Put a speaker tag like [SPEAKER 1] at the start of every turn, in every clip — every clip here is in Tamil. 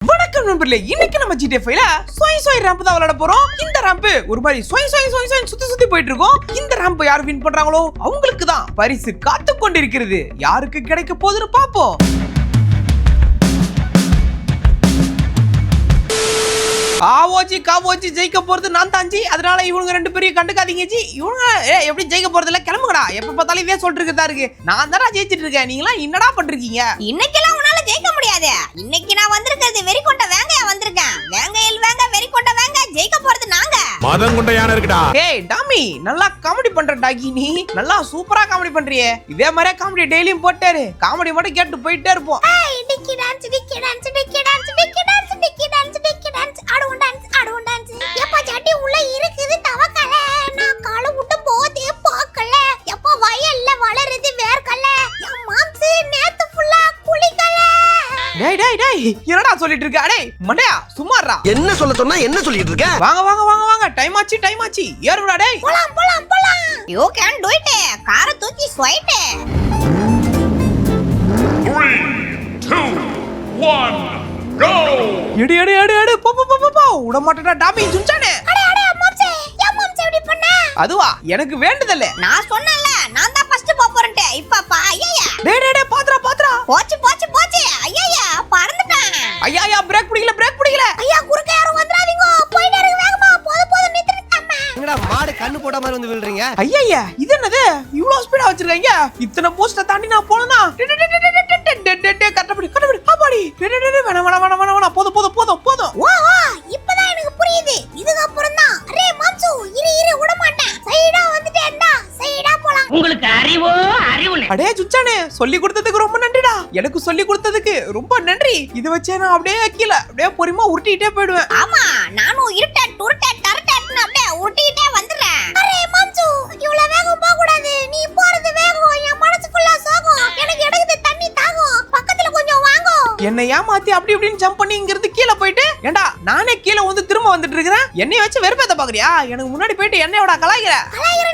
[SPEAKER 1] வணக்கம் நண்பர்களே, இன்னைக்கு நம்ம GTA 5ல சோய் சோய் ராம்ப் தான் விளையாட போறோம். இந்த ராம்ப் ஒரு மாதிரி சோய் சோய் சோய் சோய் சுத்தி போயிட்டு இருக்கோம். இந்த ராம்ப் யார் வின் பண்றாங்களோ அவங்களுக்கு தான் பரிசு காத்து கொண்டிருக்கிறது. யாருக்கு கிடைக்க போகுதுன்னு பாப்போம். காவோஜி ஜெயிக்க போறது நான் தாஞ்சி. அதனால இவங்க ரெண்டு பேரையும் கண்டுக்காதீங்க ஜி. இவங்க எப்படி ஜெயிக்க போறது இல்ல, கிளம்புங்கடா. எப்ப பார்த்தாலும் இதே சொல்லிட்டு இருக்கதா இருக்கு. நான் தானே ஜெயிச்சிட்டு இருக்கேன், நீங்களா என்னடா பண்றீங்க?
[SPEAKER 2] இன்னைக்கெல்லாம் உன்னால ஜெயிக்க முடியாது. இன்னைக்கு நான் வந்திருக்கிறது வெறி கொண்ட வேங்கையா வந்திருக்கேன். வேங்கையில் வேங்க, வெறி கொண்ட வேங்க. ஜெயிக்க போறது நாங்க.
[SPEAKER 3] மதம் கொண்ட யானை இருக்குடா.
[SPEAKER 1] ஏய் டாமி, நல்லா காமெடி பண்ற டாகி. நீ நல்லா சூப்பரா காமெடி பண்றியே. இதே மாதிரியே காமெடி டெய்லியும் போட்டாரு. காமெடி மட்டும் கேட்டு போயிட்டே இருப்போம்.
[SPEAKER 2] ஏய் டிக்கி டான்ஸ் டிக்கி டான்ஸ் டிக்கி டான்ஸ் டிக்கி டான்ஸ் டிக்கி டான்ஸ் டிக்கி டான்ஸ் ஆடுவோம் டான்ஸ் ஆடுவோம் டான்ஸ். எப்பா ஜட்டி உள்ள இருக்குது தவக்கல. நான் கால விட்டு போதே பார்க்கல. எப்பா வயல்ல வளருது வேர்க்கல. என் மாம்ஸ் நேத்து ஃபுல்லா குளிக்கல.
[SPEAKER 1] டேய் என்னடா சொல்லிட்டு இருக்க? டேய் மண்டையா சும்மாறா.
[SPEAKER 3] என்ன சொல்ல சொன்னா என்ன சொல்லிட்டு இருக்க?
[SPEAKER 1] வாங்க டைம் ஆச்சு ஏறுடா. டேய்
[SPEAKER 2] போலாம். You can to it. கார தூக்கி ஸ்வைட்.
[SPEAKER 4] 3, 2, 1, go!
[SPEAKER 1] எடு போ உட மாட்டடா டாமி சுஞ்சானே.
[SPEAKER 2] அடே மாம்ஸ், ஏன் மாம்ஸ் இப்படி பண்ண?
[SPEAKER 1] அதுவா எனக்கு வேண்டதல்ல.
[SPEAKER 2] நான் சொன்னேன்ல நான் தான் ஃபர்ஸ்ட் போறேன்டே. இப்பப்பா ஐயா.
[SPEAKER 1] டேய் பாத்ரா.
[SPEAKER 2] போச்சு ஐயா பறந்துட்டேன்.
[SPEAKER 1] ஐயா பிரேக் பிடிக்கல.
[SPEAKER 2] ஐயா குறுக்க யாரும் வந்துறாதீங்க. போயிட்டே இருக்கு வேகமா. போது நிறுத்திட்டேன்.
[SPEAKER 3] என்னடா மாடு கண்ணு போட மாதிரி வந்து விழுறீங்க?
[SPEAKER 1] ஐயா இது என்னது இவ்ளோ ஸ்பீடா வச்சிருக்கீங்க? இத்தனை போஸ்ட தாண்டி நான் போறேனா? கட்டப்படி ஆபாடி. வேணா போதும்.
[SPEAKER 2] வா இப்பதான் எனக்கு புரியுது. இதுக்கு அப்புறம் தான் அரே மாம்சு இரு விட மாட்டேன். சைடா வந்துட்டேன்டா. சைடா போலாம்.
[SPEAKER 5] உங்களுக்கு அறிவு.
[SPEAKER 1] அடே சுச்சானே, சொல்லி கொடுத்ததுக்கு ரொம்ப நன்றிடா. எனக்கு சொல்லி கொடுத்ததுக்கு ரொம்ப நன்றி. இது வச்சே நான் அப்படியே பொறுமையா உருட்டிட்டே போயிடுவேன்.
[SPEAKER 2] ஆமா நானும் டரட்டன்னு அப்படியே உருட்டிட்டே வந்துறேன். அரே மாம்சு இவ்வளவு வேகம் போக கூடாது. நீ போறது வேகம். என் மனசு ஃபுல்லா சோகம். எனக்கு எடுக்குது தண்ணி தாகம். பக்கத்துல கொஞ்சம் வாங்கோ.
[SPEAKER 1] என்னை ஏமாத்தி அப்படி இப்படின்னு ஜம்ப் பண்ணி இங்க இருந்து கீழே போயிட்டு ஏண்டா நானே கீழே வந்து திரும்ப வந்துட்டு இருக்கிறேன். என்னைய வச்சு வெறுப்பேத்த பாக்குறியா? எனக்கு முன்னாடி போயிட்டு என்னையோட கலாய்கிற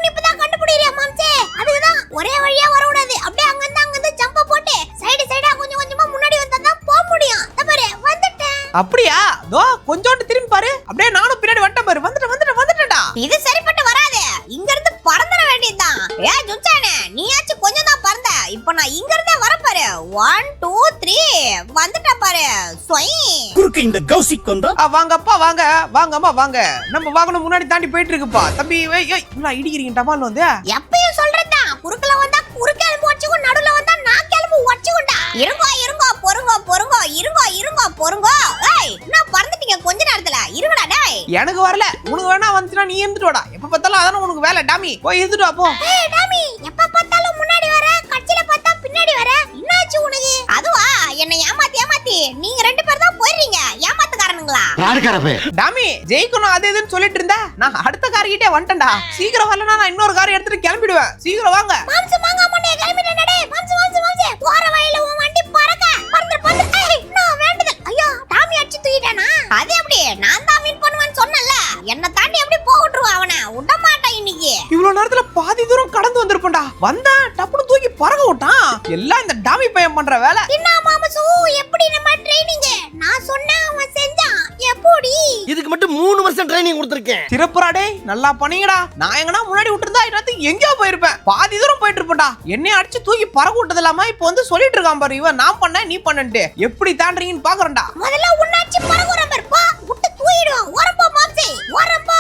[SPEAKER 2] நீ இப்பதான் கண்டுபிடிக்கிறியா மாம்சே? அதுதான் ஒரே வழியா வர கூடாது. அப்படியே அங்கிருந்து ஜம்ப் போட்டு சைடா கொஞ்சமா முன்னாடி வந்தா தான் போக முடியும். பாரு வந்துட்டேன்.
[SPEAKER 1] அப்படியா? தோ கொஞ்சோண்டு திரும்பி பாரு. அப்படியே நானும் பின்னாடி வந்துட்டேன் பாரு. வந்துட்டேன்டா.
[SPEAKER 2] இது சரிப்பட்டு வராது. இங்க இருந்து பறந்துட வேண்டியதுதான். ஜுச்சானே நீயாச்சும் கொஞ்சம் தான் பறந்த. இப்போ நான் இங்க இருந்தே வர பாரு. 1 2 3 வந்துட்ட பாரு. ஸ்வை
[SPEAKER 3] குறுக்கு இந்த கௌசிக் கொண்டா.
[SPEAKER 1] வாங்கப்பா வாங்கம்மா வாங்க. நம்ம வாகனம் முன்னாடி தாண்டி போயிட்டு இருக்குப்பா. தம்பி நான் இடிக்கிறீங்க டமால் வந்து.
[SPEAKER 2] எப்பயும் சொல்றதுதான். குறுக்குல வந்தா குறுக்கு எலும்பு வச்சுக்கோ, நடுவுல வந்தா நாக்கு எலும்பு வச்சுக்கோடா. இருங்கோ பொறுங்கோ. ஏய் நான் பறந்துட்டீங்க கொஞ்ச நேரத்துல. இருங்கடா டேய்.
[SPEAKER 1] எனக்கு வரல. உனக்கு வேணா வந்துச்சுனா நீ இருந்துட்டு வாடா. எப்ப பார்த்தாலும் அதானே உனக்கு வேலை டாமி. போய் இருந்துட்டு வா போ.
[SPEAKER 2] ஏய் டாமி எப்ப பார்த்தாலும் முன்னாடி வர, கட்சில பார்த்தா பின்னாடி வர. என்னாச்சு உனக்கு? அதுவா என்ன ஏமாத்தி நீங்க ரெண்டு பேர் தான் போயிடுறீங்க. ஏமாத்துக்காரனுங்களா?
[SPEAKER 3] யாருக்காரப்பே?
[SPEAKER 1] டாமி ஜெயிக்கணும் அது இதுன்னு சொல்லிட்டு இருந்தா நான் அடுத்த கார்கிட்டே வந்துட்டேன்டா. சீக்கிரம் வரலனா நான் இன்னொரு கார் எடுத்துட்டு கிளம்பிடுவேன். சீக்கிரம் வாங்க.
[SPEAKER 2] மாம்சு மாங்க மண்டைய கிளம்பிட்டேன் டேய். மாம்சு போற வழியில உன் வண்டி பறந்து. ஏய் நான் வேண்டது. ஐயோ டாமி அடிச்சு தூக்கிட்டானா? அது எப்படி? நான் தான் வின் பண்ணுவேன்னு சொன்னேன்ல. என்ன தாண்டி எப்படி போகட்டுருவா அவனை? விட மாட்டேன் இன்னைக்கு.
[SPEAKER 1] இவ்வளவு நேரத்துல பாதி தூரம் கடந்து வந்திருப்பேன்டா. வந்தா டப்புனு தூக்கி பறக்க விட்டான். எல்லாம் இந்த டாமி பையன் பண்ற வேலை.
[SPEAKER 2] என்ன மாமசு எப்படி நம்ம ட்ரைனிங்? நான் சொன்னா அவன் செஞ்சான். எப்படி?
[SPEAKER 3] இதுக்கு மட்டும் 3 வருஷம் ட்ரைனிங் கொடுத்திருக்கேன்.
[SPEAKER 1] சிறப்புடா டேய், நல்லா பண்ணீங்கடா. நான் எங்கனா முன்னாடி விட்டுருந்தா இன்னத்துக்கு எங்கேயோ போயிருப்பேன். பாதி தூரம் போயிட்டு இருப்பேன்டா. என்னைய அடிச்சு தூக்கி பறக்க விட்டது இல்லாம இப்போ வந்து சொல்லிட்டு இருக்கான் பாரு இவன். நான் பண்ணேன் நீ பண்ணன்ட்டு. எப்படி தாண்டறீங்கன்னு பாக்குறேன்டா.
[SPEAKER 2] முதல்ல உன்னாச்சி பறக்குறேன் பாரு. பா விட்டு தூயிடுவான். ஓரம்போ மாம்சே ஓரம்போ.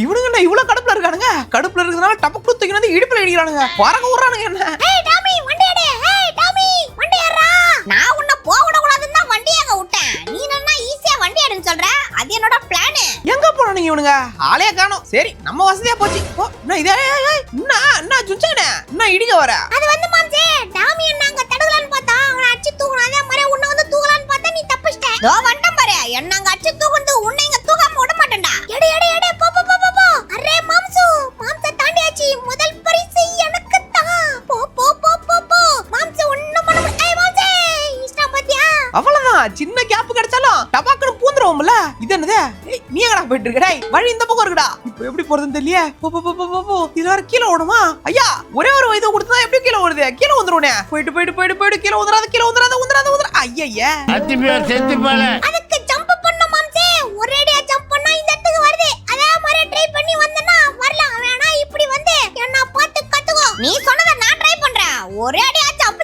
[SPEAKER 1] இவனுங்க இவ்வளவு கடுப்புல இருக்கானுங்க. கடுப்புல இருக்கிறதுனால டபக்கு தூக்கி வந்து இடுப்புல இடிக்கிறானுங்க. பறக்க விடுறானுங்க என்ன.
[SPEAKER 2] ஏய் டாமி வண்டி எடு. ஏய் டாமி வண்டி ஏறா. நான் உன்னை போக விட கூடாதுன்னு தான் வண்டியாக விட்டேன். நீ என்ன ஈஸியா வண்டி எடுன்னு சொல்ற? அது என்னோட பிளான்.
[SPEAKER 1] எங்க போறானுங்க இவனுங்க? ஆளே காணோம். சரி நம்ம வசதியா போச்சு. நான் இதே என்ன சுச்சானே என்ன இடிக்க வர?
[SPEAKER 2] அது வந்து மாம்சே டாமி என்னங்க தடுக்கலான்னு பார்த்தா அவனை அடிச்சு தூக்குனா. அதே மாதிரி உன்னை வந்து தூக்கலான்னு பார்த்தா நீ தப்பிச்சிட்ட. தோ வண்டம் பாரு. என்னங்க அடிச்சு தூக்குந்து உன்னை இங்க தூக்காம விட மாட்டேன்டா. எடு போ. அரே மாம்சு மாம்ச தாண்டியாச்சு. முதல் பரிசு எனக்கு தான். போ. மாம்ச ஒண்ணும் பண்ண முடியாது. ஏய் மாம்சே இஷ்டம் பாத்தியா?
[SPEAKER 1] அவ்வளவுதான். சின்ன கேப் கிடைச்சாலும் டபாக்குன்னு பூந்துருவோம்ல. இது என்னது? நீ எங்கடா போயிட்டு இருக்கடா? வழி இந்த பக்கம் இருக்குடா. இப்போ எப்படி போறதுன்னு தெரியல. இதுல வேற கீழே ஓடுமா? ஐயா ஒரே ஒரு இது கொடுத்தா எப்படி கீழே ஓடுது? கீழே வந்துருவனே. போயிட்டு கீழே வந்துடாத. ஐயா
[SPEAKER 2] அதுக்கு ஜம்ப் பண்ண மாம்சே. ஒரேடியா ஜம்ப் பண்ணா இந்த இடத்துக்கு வருது. அதே மாதிரி ட்ரை பண்ணி வந்தனா வரலாம். வேணா இப்படி வந்து என்ன பார்த்து கத்துக்கோ. நீ சொன்னத நான் ட்ரை பண்றேன். ஒரேடியா ஜம்ப்.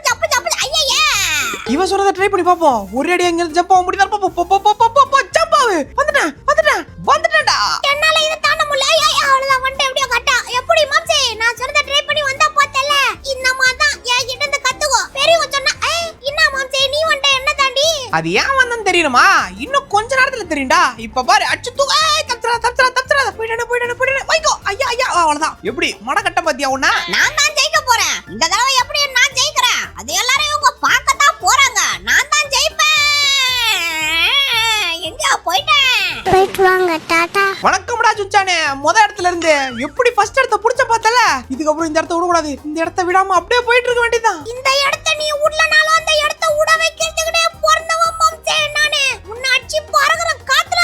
[SPEAKER 2] ஐயா
[SPEAKER 1] இவன் சொல்றத ட்ரை பண்ணி பாப்போம். ஒரேடியா எங்க ஜம்ப் ஆக முடியுதா? ஜம்ப் ஆவு. வந்துட்டேன்டா.
[SPEAKER 2] என்னால இத தாண்ட முடியல. அவ்வளவுதான் வந்துட்டேன். எப்படியோ கட்டா. எப்படி மாம்சே நான் சொன்னத ட்ரை பண்ணி வந்தா பார்த்தல. இன்னமா தான் என்கிட்ட இருந்து கத்துக்கோ. பெரியவங்க சொன்னா என்ன மாம்சே நீ வந்துட்ட என்ன தாண்டி?
[SPEAKER 1] அது ஏன் வந்தன்னு தெரியுமா? இன்னும் கொஞ்ச நேரத்துல தெரியும்டா. இப்ப பாரு அச்சு தூ. தப்சரா போயிடு. வைகோ. ஐயா அவ்வளவுதான். எப்படி மடக்கட்ட பாத்தியா உன்ன?
[SPEAKER 2] நான் தான் ஜெயிக்க போறேன். இந்த தடவை எப்படி நான் ஜெயிக்கிறேன். அது எல்லாரும் இவங்க பார்க்கத்தான் போறாங்க. நான் தான் ஜெயிப்பேன். எங்க போயிட்டு வாங்க டாடா.
[SPEAKER 1] வணக்கம்டா சுச்சானே. முத இடத்துல இருந்து எப்படி ஃபர்ஸ்ட் இடத்தை புடிச்ச பார்த்தல. இதுக்கப்புறம் இந்த இடத்தை விட கூடாது. இந்த இடத்தை விடாம அப்படியே போயிட்டு இருக்க வேண்டியதான்.
[SPEAKER 2] இந்த இடத்தை நீ உடலனாலும் அந்த இடத்தை உட வைக்கிறதுக்குனே பிறந்தவன் மாம்சே நானே. உன்னை அடிச்சு பறக்குற காத்துல.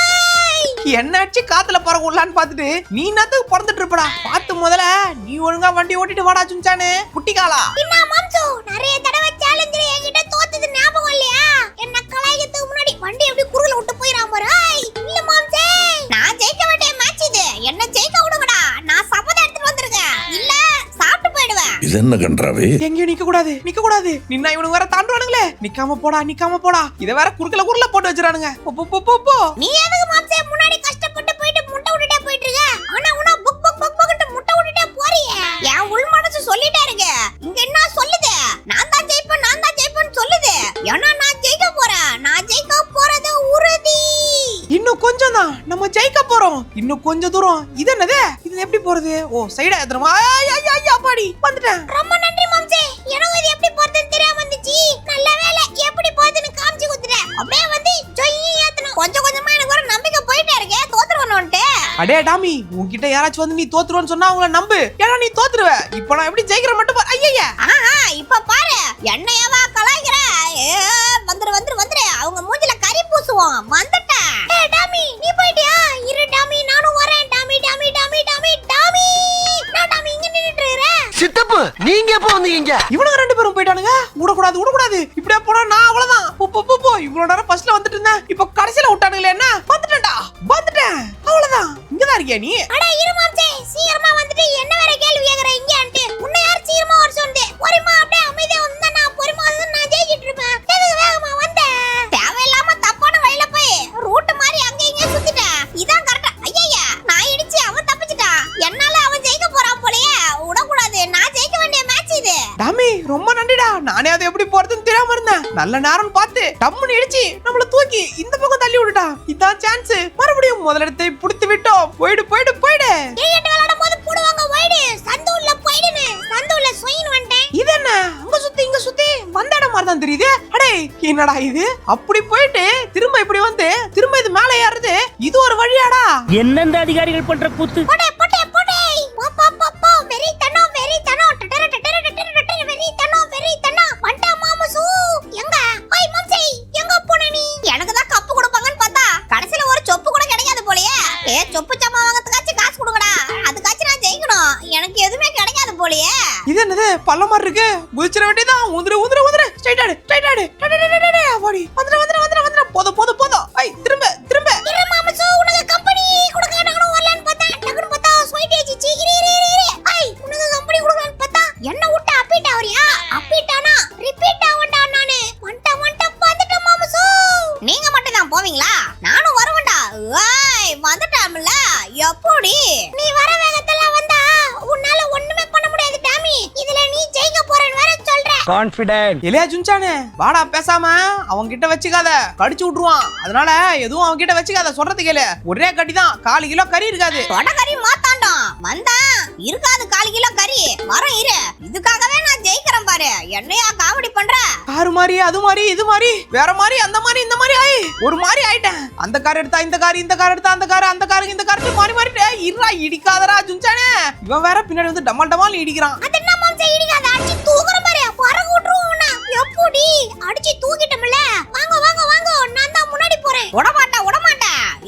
[SPEAKER 1] என்ன அடிச்சு காத்துல பறக்க விடலான்னு பார்த்துட்டு நீ என்னத்துக்கு பறந்துட்டு இருப்படா? பார்த்து முதல்ல நீ ஒழுங்கா வண்டி ஓட்டிட்டு வாடா சுச்சானே. குட்டிகாலா
[SPEAKER 2] என்ன மாம்சு நிறைய தடவை சேலஞ்சில என்கிட்ட தோத்தது ஞாபகம் இல்லையா? என்ன கலாய்க்கிறதுக்கு முன்னாடி வண்டி எப்படி குறுகல விட்டு போயிராம பாரு. இல்ல மாம்சே நான் ஜெயிக்க வேண்டிய மேட்ச் இது. என்ன ஜெயிக்க விடுங்கடா. நான் சபதம் எடுத்துட்டு வந்திருக்கேன். இல்ல சாப்பிட்டு போயிடுவேன்.
[SPEAKER 4] இது என்ன கன்றாவே?
[SPEAKER 1] எங்கேயும் நிக்க கூடாது. நின்னா இவனுங்க வேற தாண்டுவானுங்களே. நிக்காம போடா. இத வேற குறுக்கல போட்டு வச்சிரானுங்க. போ.
[SPEAKER 2] நீ எதுக்கு மாம்சே முன்னாடி கஷ்டப்பட்டு போயிட்டு முட்டை விட்டுட்டே போயிட்டு இருக்க? ஆனா உனா புக் முட்டை விட்டுட்டே போறியே. என் உள் மனசு சொல்லிட்டே இருக்கு. இங்க என்ன சொல்லுது? நான் தான் ஜெயிப்பேன்னு சொல்லுது. ஏன்னா நான் ஜெயிக்க போறேன். நான் ஜெயிக்க போறது உறுதி.
[SPEAKER 1] இன்னும் கொஞ்சம் தான் நம்ம ஜெயிக்க போறோம். இன்னும் கொஞ்சம் தூரம். இது என்னது? இது எப்படி போறது? ஓ சைடா ஏத்துறமா? ஐயா பாடி வந்துட்டேன்.
[SPEAKER 2] ரொம்ப நன்றி மாம்சே. எனக்கு இது எப்படி போறதுன்னு தெரியாம வந்துச்சு. நல்ல வேளை எப்படி போறதுன்னு காமிச்சு குடுத்துட்டேன். அப்படியே வந்து ஜொய்யி ஏத்தணும். கொஞ்சமா எனக்கு ஒரு நம்பிக்கை போயிட்டே இருக்கே. தோத்துறவனோன்ட்டு.
[SPEAKER 1] அடே டாமி உன்கிட்ட யாராச்சும் வந்து நீ தோத்துருவேன்னு சொன்னா அவங்கள நம்பு. ஏன்னா நீ தோத்துருவ. இப்போ நான் எப்படி ஜெயிக்கிற மட்டும் பாரு. ஐயா
[SPEAKER 2] இப்ப பாரு என்னையவா கலாய்க்கிற. வந்துரு. அவங்க மூஞ்சில கறி பூசுவோம். வந்துட்டேன். டாமி நீ போயிட்டியா? இரு டாமி நானும் வரேன். டாமி. நான் டாமி இங்க நின்னுட்டு இருக்கேன்.
[SPEAKER 3] சித்தப்பு நீங்க எப்போ வந்தீங்க?
[SPEAKER 1] இவனுங்க ரெண்டு பேரும் போயிட்டானுங்க. விடக்கூடாது. இப்படியே போனா நான் அவ்வளவுதான். போ. இவ்வளவு நேரம் ஃபர்ஸ்ட்ல வந்துட்டு இருந்தேன். இப்போ கடைசில விட்டானுங்களே. என்ன வந்துட்டேன். அவ்வளவுதான். இங்கதான் இருக்கியா நீ?
[SPEAKER 2] அட இரு மாம்சே. சீக்கிரமா வந்துட்டு என்ன வேற கேள்வி கேக்குற இங்கன்ட்டு. உன்னை யார் சீக்கிரமா வர சொன்னது? பொறுமா அப்படியே அமைதியா வந்தா நான் பொறுமா வந்து நான் ஜெயிச்சிட்டு இருப்பேன். எதுக்கு வேகமா வந்த? தேவையில்லாம தப்பான வழியில போய் ரூட் மாதிரி அங்க இங்க சுத்திட்டேன். இதான் கரெக்ட்டா. ஐயா நான் இடிச்சு அவன் தப்பிச்சிட்டான். என்னால அவன் ஜெயிக்க போறான் போலயே. விடக்கூடாது. நான் ஜெயிக்க வேண்டிய மேட்ச் இது.
[SPEAKER 1] டாமி ரொம்ப நன்றிடா. நானே அது எப்படி போறதுன்னு தெரியாம இருந்தேன். நல்ல நேரம் பார்த்து டம்முன்னு இடிச்சு நம்மள தூக்கி இந்த பக்கம் தள்ளி விட்டுட்டா. இதான் சான்ஸ். மறுபடியும் முதலிடத்தை புடித்து விட்டோம். போயிடு.
[SPEAKER 2] கிரிக்கெட் விளையாடும் போது போடுவாங்க வைடு. சந்துள்ள போயிடுன்னு. சந்துள்ள ஸ்விங் வந்துட்டேன்.
[SPEAKER 1] இது என்ன? இங்க சுத்தி வந்த இடம் மாதிரி தான் தெரியுது. அடே என்னடா இது? அப்படி போயிட்டு திரும்ப இப்படி வந்து திரும்ப இது மேலே ஏறுது. இது ஒரு வழியாடா?
[SPEAKER 5] என்னெந்த அதிகாரிகள் பண்ற கூத்து?
[SPEAKER 2] போடே. போ. வெறித்தனம். வெறித்தனம். வண்டா மாமுசு. எங்க? ஓய் மாம்சே, எங்க போன நீ? எனக்கு தான் கப்பு கொடுப்பாங்கன்னு பார்த்தா கடைசில ஒரு சொப்பு கூட கிடைக்காது போலயே. சொப்பு சாமா வாங்கறதுக்காச்சும் காசு கொடுங்கடா. அதுக்காச்சும் நான் ஜெயிக்கணும். எனக்கு எதுவுமே கிடைக்காது போலயே.
[SPEAKER 1] இது என்னது? பள்ள மாதிரி இருக்கு. குதிச்சிர வேண்டியதான். உதிரு. ஸ்ட்ரைட் ஆடு. வாடி. வந்துரு. போதும். திரும்ப.
[SPEAKER 2] இரு மாமுசு, உனக்கு கம்பெனி கொடுக்க நானும் வரலான்னு பார்த்தேன். டக்குனு பார்த்தா ஸ்வைட் ஏஜி. இரு. உனக்கு கம்பெனி கொடுக்கலான்னு பார்த்தா என்ன விட்டு அப்பீட் ஆவறியா? அப்பீட்டானா ரிப்பீட் ஆவண்டா நானு. வந்துட்ட மாமுசு. நீங்க மட்டும் தான் போவீங்களா? நானும் வருவேன்டா. வந்துட்டாம்ல. எப்படி நீ வர வேகத்துல வந்தா உன்னால ஒண்ணுமே பண்ண முடியாது டாமி. இதுல நீ ஜெயிக்க போறேன்னு வேற சொல்ற.
[SPEAKER 5] கான்ஃபிடென்ட்.
[SPEAKER 1] எலியா சுஞ்சானே வாடா. பேசாம அவங்க கிட்ட வச்சுக்காத. கடிச்சு விட்டுருவான். அதனால எதுவும் அவங்க கிட்ட வச்சுக்காத. சொல்றது கேளு. ஒரே கடி தான். 4 கிலோ கறி இருக்காது.
[SPEAKER 2] கறி மாத்தாண்டோம். வந்தா இருக்காது 4 கிலோ கறி. வரும் இரு. இதுக்காகவே நான் ஜெயிக்கிறேன் பாரு. என்னையா காமெடி பண்ற?
[SPEAKER 1] காரு மாதிரி அது மாதிரி இது மாதிரி வேற மாதிரி அந்த மாதிரி இந்த மாதிரி ஒரு மாதிரி ஆயிட்டேன். அந்த கார் எடுத்தா இந்த கார் எடுத்தா அந்த காரு இந்த காரு மாறிட்டே. இருடா இடிக்காதடா சுஞ்சானே. இவன் வேற பின்னாடி வந்து டமால் இடிக்கிறான்.
[SPEAKER 2] அது என்ன மாம்சே இடிக்காத? அடிச்சு தூக்குற பாரு. பறக்க விட்டுருவோம். எப்படி அடிச்சு தூக்கிட்டோம்ல. வாங்க. நான் தான் முன்னாடி போறேன். விட மாட்டேன்.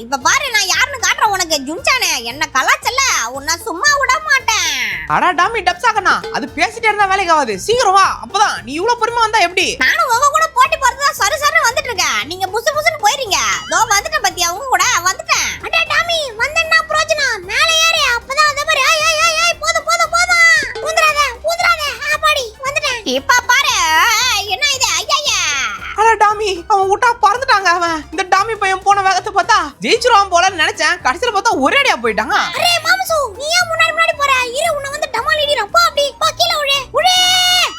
[SPEAKER 2] இப்ப பாரு நான் யாருன்னு காட்டுறேன் உனக்கு. ஜுன்சானே என்ன கலாச்சல்ல உன்னை சும்மா விட மாட்டேன்.
[SPEAKER 1] அடா டாமி டப்சாக்கண்ணா, அது பேசிட்டே இருந்தா வேலைக்கு ஆகாது. சீக்கிரம் வா, அப்பதான் நீ இவ்வளவு பொறுமையா வந்தா எப்படி?
[SPEAKER 2] நானும் உங்க கூட போட்டி போறதா சரு சரு வந்துட்டு இருக்கேன். நீங்க புசு புசுன்னு போயிரீங்க. தோ வந்துட்டேன் பத்தியா, உங்க கூட வந்துட்டேன். அடா டாமி வந்தேன்னா பிரயோஜனம். மேல ஏறு, அப்பதான் வந்த பாரு. ஏய் போதும் போதும் போதும். ஊதுறாத ஆபாடி வந்துட்டேன். இப்ப பாரு என்ன இது? ஐயா
[SPEAKER 1] அடா டாமி, அவன் விட்டா பறந்துட்டாங்க. அவன் இந்த டாமி பையன் போன வேகத்தை பார்த்தா ஜெயிச்சிருவான் போலன்னு நினைச்சேன். கடைசியில பார்த்தா ஒரே அடியா போயிட்டாங்க.
[SPEAKER 2] அரே மாமசு, நீ ஏன் முன்னாடி போற? இரு உன்னை வந்து டமால் இடிறேன். போ அப்படி போ, கீழே விழு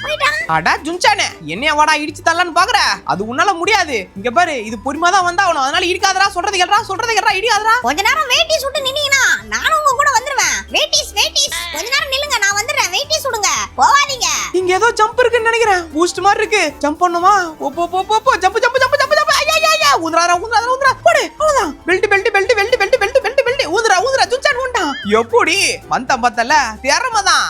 [SPEAKER 2] போயிட்டான்.
[SPEAKER 1] அடா ஜுன்சானே, என்னைய வாடா இடிச்சு தரலான்னு பாக்குற? அது உன்னால முடியாது. இங்க பாரு, இது பொறுமையா தான் வந்தா அவனும். அதனால இடிக்காதடா, சொல்றது கேட்டா இடிக்காதடா.
[SPEAKER 2] கொஞ்ச நேரம் வெயிட்டி சுட்டு நின்னீங்கன்னா நானும் உங்க கூட வந்துருவேன். வெயிட்டிஸ் கொஞ்ச நேரம் நில்லுங்க, நான் வந்துடுறேன். வெயிட்டி சுடுங்க, போவாதீங்க.
[SPEAKER 1] இங்க ஏதோ ஜம்ப் இருக்குன்னு நினைக்கிறேன். பூஸ்ட் மாதிரி இருக்கு. ஜம்ப் பண்ணுமா? போ ஜம்ப் ஐயா ஊதுறாரா போடு. அவ்வளவுதான். பெல்ட் ஊதுறா ஜுன்சான் ஊண்டான். எப்படி வந்த பார்த்தல திறமைதான்.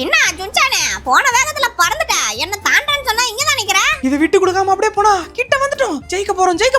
[SPEAKER 2] என்ன ஜுன்சானே போன வேகத்துல பறந்துட்ட? என்ன தாண்டன்னு சொன்னா இங்க தான் நிக்கிற.
[SPEAKER 1] இத விட்டு கொடுக்காம அப்படியே போனா கிட்ட வந்துட்டோம். ஜெயிக்க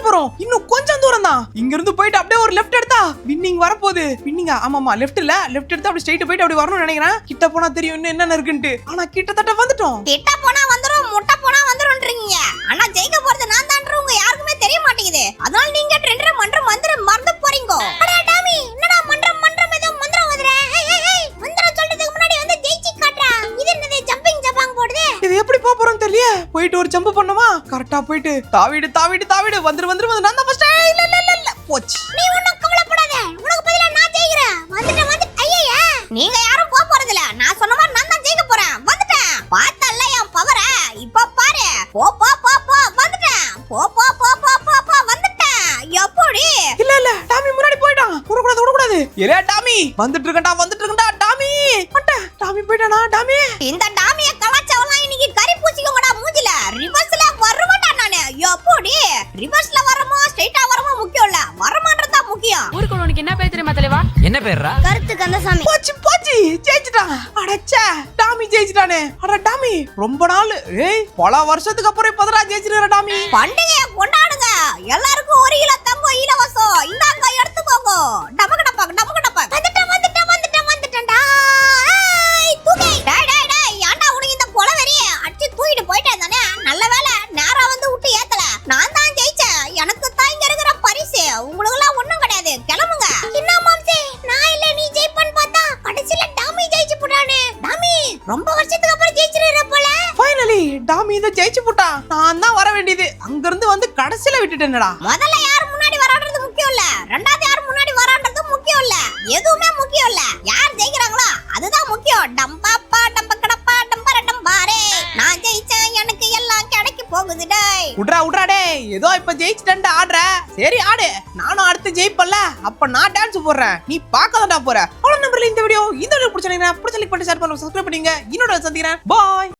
[SPEAKER 1] போறோம். இன்னும் கொஞ்சம் தூரம் தான். இங்க இருந்து போயிட்டு அப்படியே ஒரு லெஃப்ட் எடுத்தா வின்னிங் வரப்போகுது. வின்னிங்கா? ஆமாமா, லெஃப்ட் எடுத்து அப்படி ஸ்ட்ரைட் போயிட்டு அப்படி வரணும்னு நினைக்கிறேன். கிட்ட போனா தெரியும் இன்னும் என்னென்ன இருக்குன்னு. ஆனா கிட்டத்தட்ட வந்துட்டோம்.
[SPEAKER 2] கிட்ட போனா வந்துரும், முட்டை போனா வந்துரும்ன்றீங்க. ஆனா ஜெயிக்க போறது நான் தான்றவங்க யாருக்குமே தெரிய மாட்டேங்குது. அதனால நீங்க ரெண்டரை மன்றம் மறந்து போறீங்க. அடா டாமி, என்னடா மன்றம் ஏதோ மந்திரம் ஓதுற? ஏய் மந்திரம் சொல்றதுக்கு முன்னாடி வந்து ஜெயிச்சு காட்றா. இது என்னது ஜம்பிங் ஜபாங் போடுது?
[SPEAKER 1] இது எப்படி போறோம் தெரியல. போயிட்டு ஒரு ஜம்ப் பண்ணுமா? கரெக்ட்டா போயிட்டு தாவிடு வந்துரு நான் தான் ஃபர்ஸ்ட். இல்ல போச்சு.
[SPEAKER 2] நீ ஒண்ணும் கவலைப்படாத, உனக்கு பதிலா நான் ஜெயிக்கிறேன். வந்துட்டேன். ஐயா நீங்க யாரும் போறது இல்ல. நான் சொன்ன மாதிரி நான் தான் ஜெயிக்க போறேன். வந்துட்டேன். பார்த்தல்ல என் பவர. இப்ப பாரு. போ வந்துட்டேன். போ வந்துட்டேன். எப்படி?
[SPEAKER 1] இல்ல டாமி முன்னாடி போய்டான். விடக்கூடாது. ஏலே டாமி வந்துட்டு இருக்கடா டாமி. Tommy போய்டானா Tommy?
[SPEAKER 2] இந்த டாமிய கலாச்சவலாம் இன்னைக்கு கறி பூசிக்கோங்கடா மூஞ்சில. ரிவர்ஸ்ல வரமாட்டா நானு. எப்படி? ரிவர்ஸ்ல வரமா ஸ்ட்ரைட்டா வரமா முக்கியம் இல்ல, வரமான்றதா முக்கியம்.
[SPEAKER 6] ஊருக்கு உனக்கு என்ன பேர் தெரியுமா தலைவா?
[SPEAKER 3] என்ன பேர்ரா?
[SPEAKER 2] கருத்து கந்தசாமி.
[SPEAKER 1] போச்சு ஜெயிச்சிட்டான். அடச்சே டாமி ஜெயிச்சிட்டானே. அட டாமி ரொம்ப நாள் பல வருஷத்துக்கு அப்புறம் இப்பதா ஜெயிச்சிருக்கற டாமி.
[SPEAKER 2] பண்டிகையை கொண்டாடுங்க. எல்லாருக்கும் 1 கிலோ தங்கம் இலவசம். இந்தாங்க எடுத்துக்கோங்க. டபக்கு வந்துட்டேன்டா. ஏய் தூக்கி. டேய் ஏன்டா உனக்கு இந்த பொளவெறிய அடிச்சு தூக்கிட்டு போயிட்டே தானே? நல்ல வேளை நேரா வந்து விட்டு ஏத்தல. நான் தான் ஜெயிச்சேன். எனக்கு தான் இங்க இருக்கிற பரிசு. உங்களுக்கு எல்லாம் ஒண்ணும் கிடையாது. கிளம்புங்க. என்ன மாம்சே, நான் இல்ல நீ ஜெயிப்பன்னு பார்த்தா கடைசில டாமி ஜெயிச்சு போட்டானே. டாமி ரொம்ப வருஷத்துக்கு அப்புறம் ஜெயிச்சிரற போல.
[SPEAKER 1] ஃபைனலி டாமி இத ஜெயிச்சு போட்டான். நான் தான் வர வேண்டியது. அங்க இருந்து வந்து கடைசில விட்டுட்டேன்டா.
[SPEAKER 2] முதல்ல யார் முன்னாடி வரான்றது முக்கியம் இல்ல, ரெண்டாவது யார் முன்னாடி வரான்றது முக்கியம் இல்ல, எதுவுமே முக்கியம் இல்ல. யார் ஜெயிக்கிறாங்களோ அதுதான் முக்கியம். டம்பாப்பா டம்பக்கடப்பா டம்பாரே. நான் ஜெயிச்சேன், எனக்கு எல்லாம் கிடைக்க போகுது. டேய்
[SPEAKER 1] உட்ரா டேய். ஏதோ இப்ப ஜெயிச்சிட்டேன்டா ஆடுற. சரி ஆடு, நானும் அடுத்து ஜெயிப்பல்ல. அப்ப நான் டான்ஸ் போடுறேன், நீ பார்க்கதான்டா போற. அவ்வளவு நம்பர்ல இந்த வீடியோ பிடிச்சிருந்தா பிடிச்ச லைக் பண்ணி ஷேர் பண்ணுங்க, சப்ஸ்கிரைப் பண்ணுங்க. இன்னொரு சந்திக்கிறேன். பாய்.